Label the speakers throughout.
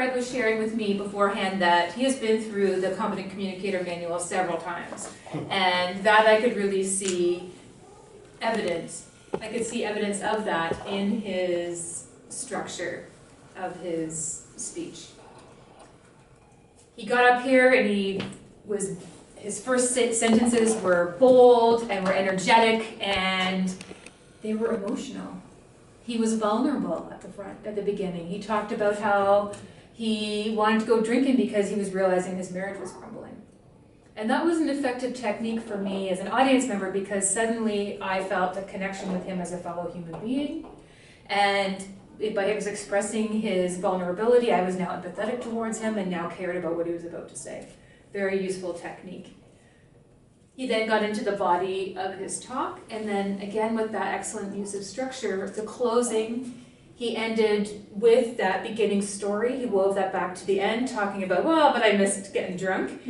Speaker 1: Fred was sharing with me beforehand that he has been through the Competent Communicator Manual several times, and that I could really see evidence. I could see evidence of that in his structure of his speech. He got up here and his first sentences were bold and were energetic and they were emotional. He was vulnerable at the front, at the beginning. He talked about how he wanted to go drinking because he was realizing his marriage was crumbling. And that was an effective technique for me as an audience member because suddenly I felt a connection with him as a fellow human being. And by him expressing his vulnerability, I was now empathetic towards him and now cared about what he was about to say. Very useful technique. He then got into the body of his talk, and then again with that excellent use of structure, the closing, he ended with that beginning story. He wove that back to the end, talking about, well, but I missed getting drunk.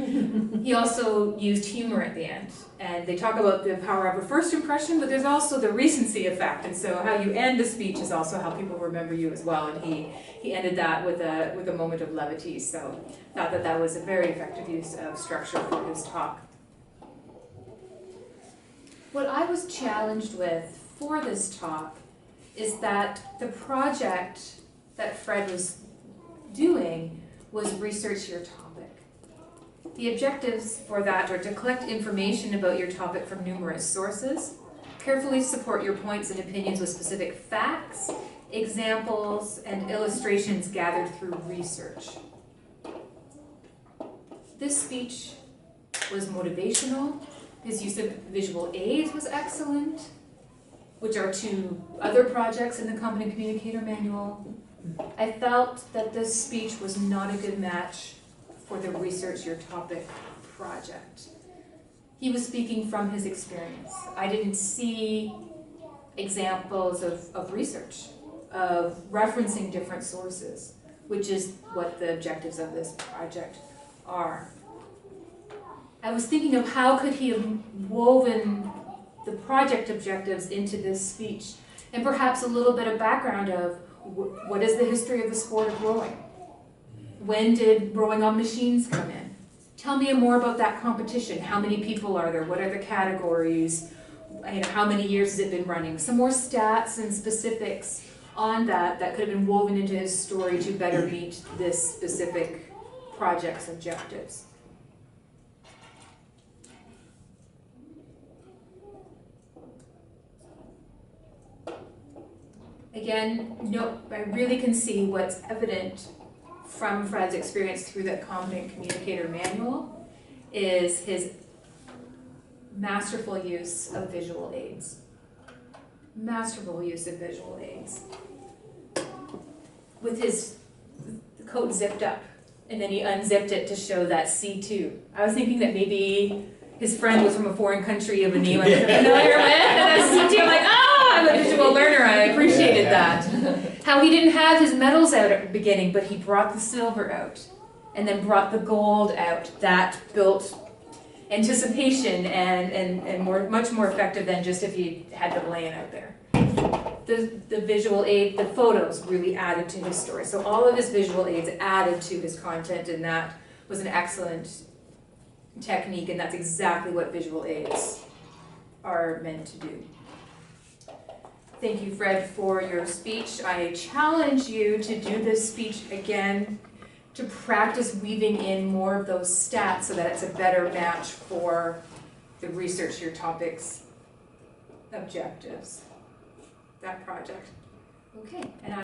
Speaker 1: He also used humor at the end, and they talk about the power of a first impression, but there's also the recency effect, and so how you end a speech is also how people remember you as well, and he ended that with a moment of levity, so I thought that was a very effective use of structure for his talk. What I was challenged with for this talk is that the project that Fred was doing was research your topic. The objectives for that are to collect information about your topic from numerous sources, carefully support your points and opinions with specific facts, examples, and illustrations gathered through research. This speech was motivational. His use of visual aids was excellent, which are two other projects in the Competent Communicator Manual. I felt that this speech was not a good match for the Research Your Topic project. He was speaking from his experience. I didn't see examples of research, of referencing different sources, which is what the objectives of this project are. I was thinking of how could he have woven the project objectives into this speech, and perhaps a little bit of background of what is the history of the sport of rowing? When did rowing on machines come in? Tell me more about that competition. How many people are there? What are the categories? How many years has it been running? Some more stats and specifics on that could have been woven into his story to better meet this specific project's objectives. Again, I really can see what's evident from Fred's experience through the Competent Communicator Manual is his masterful use of visual aids. Masterful use of visual aids. With his coat zipped up, and then he unzipped it to show that C2. I was thinking that maybe his friend was from a foreign country of a name I'm familiar with, and that's C2. I'm like, I'm a visual learner, I appreciated that. How he didn't have his medals out at the beginning, but he brought the silver out, and then brought the gold out. That built anticipation and much more effective than just if he had them laying out there. The visual aid, the photos really added to his story. So all of his visual aids added to his content, and that was an excellent technique, and that's exactly what visual aids are meant to do. Thank you, Fred, for your speech. I challenge you to do this speech again, to practice weaving in more of those stats so that it's a better match for the Research Your Topics objectives, that project. Okay, and